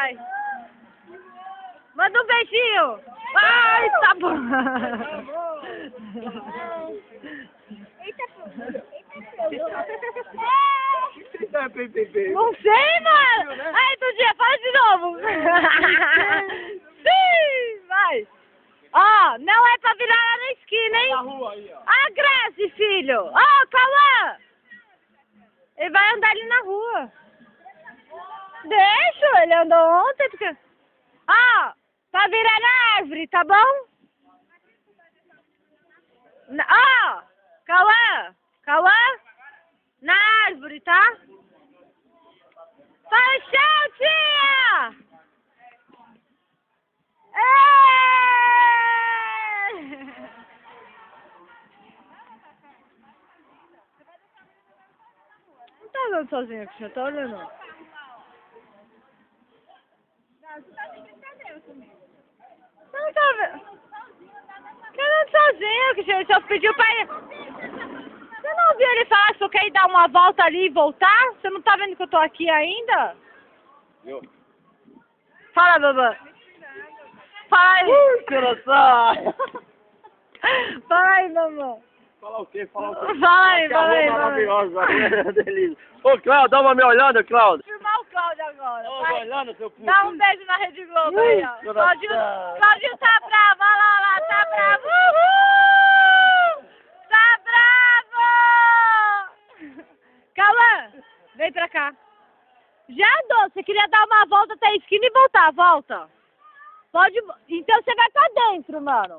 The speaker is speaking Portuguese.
vai. Manda um beijinho. Ai, tá bom. Não sei, mano. Aí, Tudinha, faz de novo. Sim, vai. Ó, não é pra virar lá na esquina, hein? Na rua aí, ó. Ah, Grace, filho. Ó, Cauã. Ele vai andar ali na rua. Deixa, ele andou ontem. Porque... Ó, pra virar na árvore, tá bom? Ó, Cauã, na árvore, tá? Fala tchau, tia! Não tá andando sozinho aqui, eu tô olhando. Você não tá vendo? Eu não tô sozinho, que ele só pediu pra ir. Você não ouviu ele falar que só quer ir dar uma volta ali e voltar? Você não tá vendo que eu tô aqui ainda? Eu. Fala, Babã. Fala aí. Engraçado. Fala aí, mamãe. Fala o quê? Fala o quê? Fala aí, Que fala aí. amor maravilhoso, delícia. Ô, Cláudio, dá uma me olhando, Cláudio. Vou filmar o Cláudio agora. Dá Vai. uma olhando, seu puto. Dá um beijo na Rede Globo aí, ó. Cláudio tá bravo, olha lá, tá bravo. Uhul! Tá bravo! Cauã, vem pra cá. Já andou, você queria dar uma volta até a esquina e voltar, volta. Pode, então você vai pra dentro, mano.